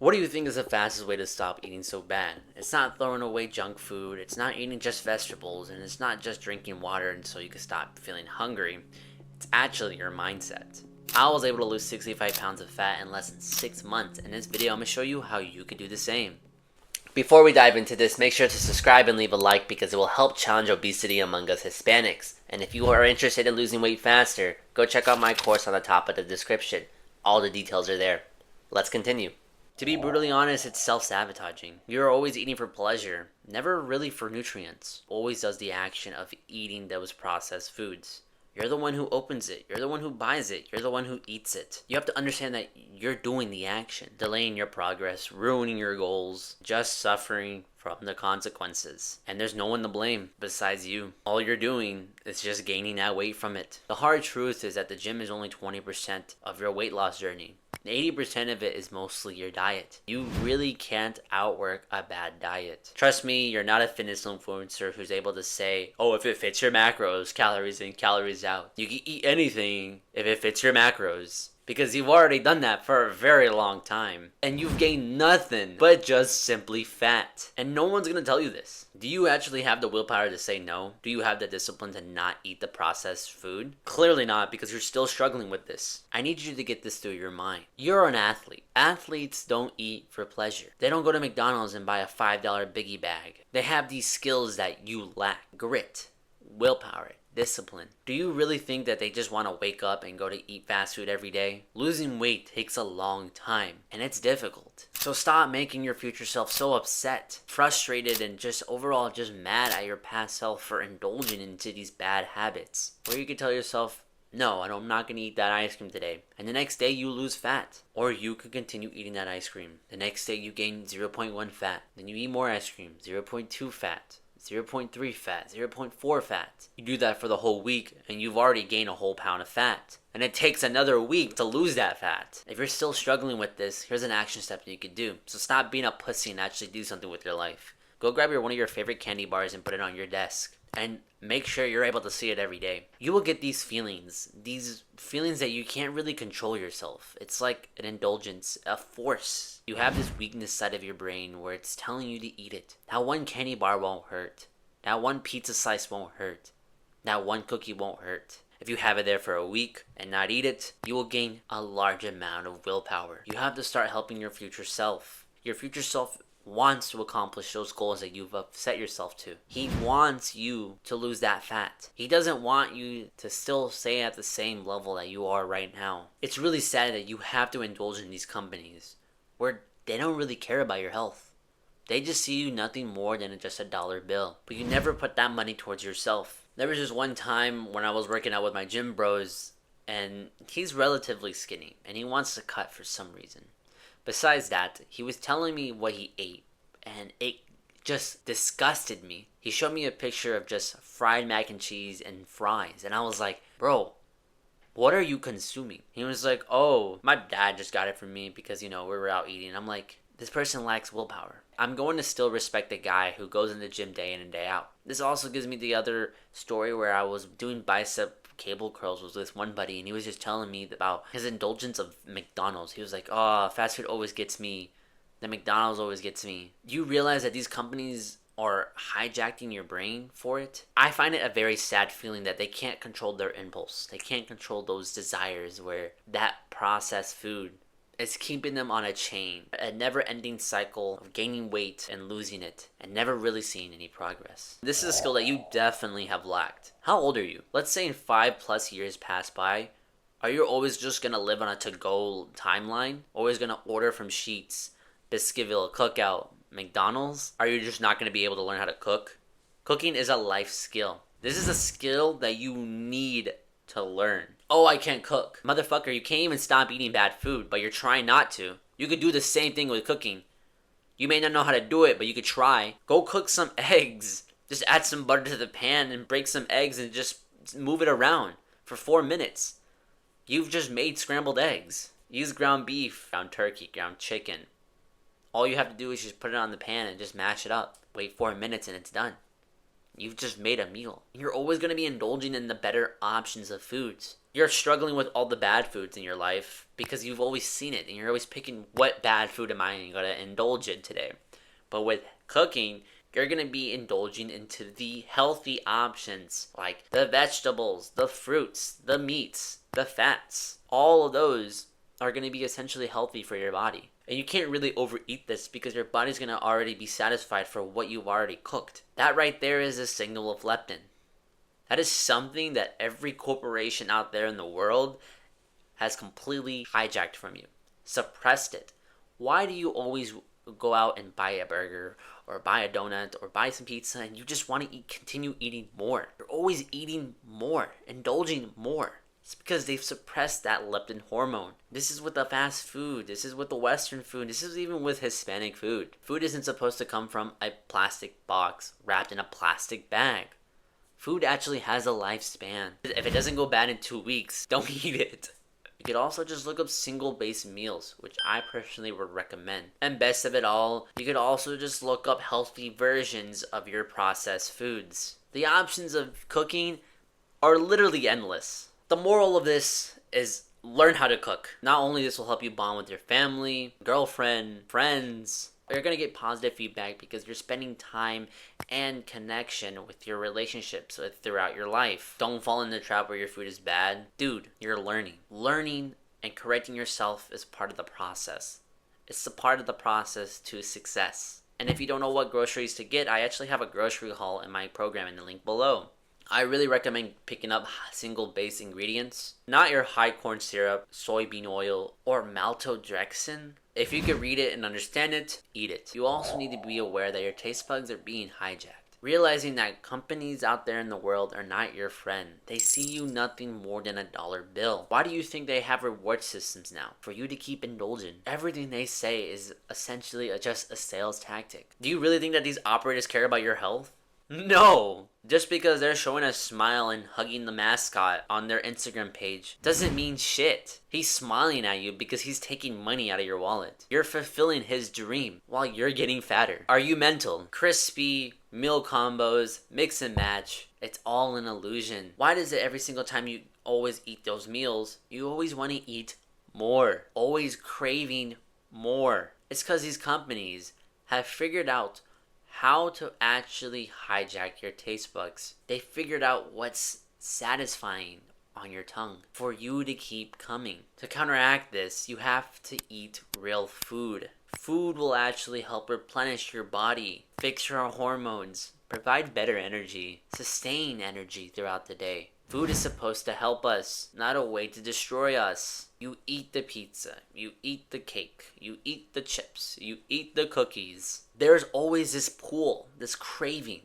What do you think is the fastest way to stop eating so bad? It's not throwing away junk food, it's not eating just vegetables, and it's not just drinking water until you can stop feeling hungry. It's actually your mindset. I was able to lose 65 pounds of fat in less than 6 months. In this video, I'm going to show you how you can do the same. Before we dive into this, make sure to subscribe and leave a like because it will help challenge obesity among us Hispanics. And if you are interested in losing weight faster, go check out my course on the top of the description. All the details are there. Let's continue. To be brutally honest, it's self-sabotaging. You're always eating for pleasure, never really for nutrients. Always does the action of eating those processed foods. You're the one who opens it. You're the one who buys it. You're the one who eats it. You have to understand that you're doing the action, delaying your progress, ruining your goals, just suffering from the consequences. And there's no one to blame besides you. All you're doing is just gaining that weight from it. The hard truth is that the gym is only 20% of your weight loss journey. 80% of it is mostly your diet. You really can't outwork a bad diet. Trust me, you're not a fitness influencer who's able to say, oh, if it fits your macros, calories in, calories out. You can eat anything if it fits your macros. Because you've already done that for a very long time. And you've gained nothing but just simply fat. And no one's going to tell you this. Do you actually have the willpower to say no? Do you have the discipline to not eat the processed food? Clearly not, because you're still struggling with this. I need you to get this through your mind. You're an athlete. Athletes don't eat for pleasure. They don't go to McDonald's and buy a $5 biggie bag. They have these skills that you lack. Grit, willpower, discipline. Do you really think that they just want to wake up and go to eat fast food every day? Losing weight takes a long time and it's difficult. So stop making your future self so upset, frustrated, and just overall just mad at your past self for indulging into these bad habits. Or you could tell yourself, no, I'm not going to eat that ice cream today. And the next day you lose fat. Or you could continue eating that ice cream. The next day you gain 0.1 fat. Then you eat more ice cream, 0.2 fat. 0.3 fat, 0.4 fat. You do that for the whole week and you've already gained a whole pound of fat. And it takes another week to lose that fat. If you're still struggling with this, here's an action step that you could do. So stop being a pussy and actually do something with your life. Go grab one of your favorite candy bars and put it on your desk. And make sure you're able to see it every day. You will get these feelings that you can't really control yourself. It's like an indulgence, a force. You have this weakness side of your brain where it's telling you to eat it. That one candy bar won't hurt. That one pizza slice won't hurt. That one cookie won't hurt. If you have it there for a week and not eat it, you will gain a large amount of willpower. You have to start helping your future self. Your future self wants to accomplish those goals that you've set yourself to. He wants you to lose that fat. He doesn't want you to still stay at the same level that you are right now. It's really sad that you have to indulge in these companies where they don't really care about your health. They just see you nothing more than just a dollar bill. But you never put that money towards yourself. There was just one time when I was working out with my gym bros and he's relatively skinny and he wants to cut for some reason. Besides that, he was telling me what he ate, and it just disgusted me. He showed me a picture of just fried mac and cheese and fries, and I was like, bro, what are you consuming? He was like, oh, my dad just got it for me because, we were out eating. I'm like, this person lacks willpower. I'm going to still respect the guy who goes in the gym day in and day out. This also gives me the other story where I was doing bicep cable curls with this one buddy and he was just telling me about his indulgence of McDonald's. He was like, oh, fast food always gets me. The McDonald's always gets me. Do you realize that these companies are hijacking your brain for it? I find it a very sad feeling that they can't control their impulse. They can't control those desires where that processed food is keeping them on a chain, a never-ending cycle of gaining weight and losing it and never really seeing any progress. This is a skill that you definitely have lacked. How old are you? Let's say in 5+ years pass by. Are you always just gonna live on a to-go timeline? Always gonna order from Sheetz, Biscuitville, Cookout, McDonald's? Are you just not gonna be able to learn how to cook? Cooking is a life skill. This is a skill that you need to learn. Oh, I can't cook. Motherfucker, you can't even stop eating bad food, but you're trying not to. You could do the same thing with cooking. You may not know how to do it, but you could try. Go cook some eggs. Just add some butter to the pan and break some eggs and just move it around for 4 minutes. You've just made scrambled eggs. Use ground beef, ground turkey, ground chicken. All you have to do is just put it on the pan and just mash it up. Wait 4 minutes and it's done. You've just made a meal. You're always going to be indulging in the better options of foods. You're struggling with all the bad foods in your life because you've always seen it and you're always picking what bad food am I going to indulge in today. But with cooking, you're going to be indulging into the healthy options like the vegetables, the fruits, the meats, the fats. All of those are going to be essentially healthy for your body. And you can't really overeat this because your body's going to already be satisfied for what you've already cooked. That right there is a signal of leptin. That is something that every corporation out there in the world has completely hijacked from you, suppressed it. Why do you always go out and buy a burger or buy a donut or buy some pizza and you just want to continue eating more? You're always eating more, indulging more. It's because they've suppressed that leptin hormone. This is with the fast food. This is with the Western food. This is even with Hispanic food. Food isn't supposed to come from a plastic box wrapped in a plastic bag. Food actually has a lifespan. If it doesn't go bad in 2 weeks, don't eat it. You could also just look up single-based meals, which I personally would recommend. And best of it all, you could also just look up healthy versions of your processed foods. The options of cooking are literally endless. The moral of this is learn how to cook. Not only this will help you bond with your family, girlfriend, friends, you're going to get positive feedback because you're spending time and connection with your relationships throughout your life. Don't fall in the trap where your food is bad. Dude, you're learning. Learning and correcting yourself is part of the process. It's a part of the process to success. And if you don't know what groceries to get, I actually have a grocery haul in my program in the link below. I really recommend picking up single base ingredients, not your high corn syrup, soybean oil, or maltodextrin. If you can read it and understand it, eat it. You also need to be aware that your taste buds are being hijacked. Realizing that companies out there in the world are not your friend. They see you nothing more than a dollar bill. Why do you think they have reward systems now? For you to keep indulging. Everything they say is essentially just a sales tactic. Do you really think that these operators care about your health? No! Just because they're showing a smile and hugging the mascot on their Instagram page doesn't mean shit. He's smiling at you because he's taking money out of your wallet. You're fulfilling his dream while you're getting fatter. Are you mental? Crispy, meal combos, mix and match. It's all an illusion. Why does it every single time you always eat those meals, you always want to eat more? Always craving more. It's because these companies have figured out how to actually hijack your taste buds. They figured out what's satisfying on your tongue for you to keep coming. To counteract this, you have to eat real food. Food will actually help replenish your body, fix your hormones, provide better energy, sustain energy throughout the day. Food is supposed to help us, not a way to destroy us. You eat the pizza, you eat the cake, you eat the chips, you eat the cookies. There's always this pull, this craving.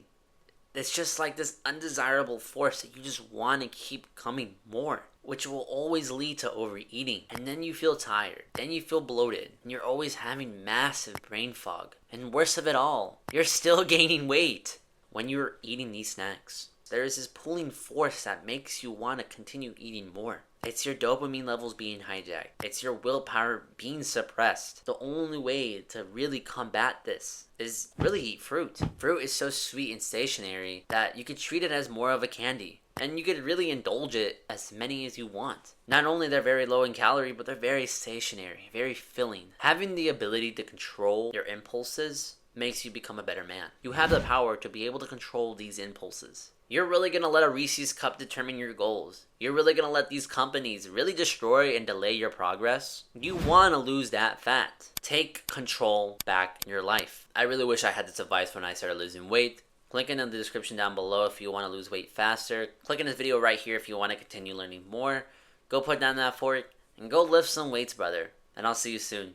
It's just like this undesirable force that you just want to keep coming more, which will always lead to overeating. And then you feel tired, then you feel bloated, and you're always having massive brain fog. And worst of it all, you're still gaining weight when you're eating these snacks. There is this pulling force that makes you want to continue eating more. It's your dopamine levels being hijacked. It's your willpower being suppressed. The only way to really combat this is really eat fruit. Fruit is so sweet and stationary that you could treat it as more of a candy. And you could really indulge it as many as you want. Not only they're very low in calorie, but they're very stationary, very filling. Having the ability to control your impulses makes you become a better man. You have the power to be able to control these impulses. You're really going to let a Reese's cup determine your goals. You're really going to let these companies really destroy and delay your progress. You want to lose that fat. Take control back in your life. I really wish I had this advice when I started losing weight. Click in the description down below if you want to lose weight faster. Click in this video right here if you want to continue learning more. Go put down that fork and go lift some weights, brother. And I'll see you soon.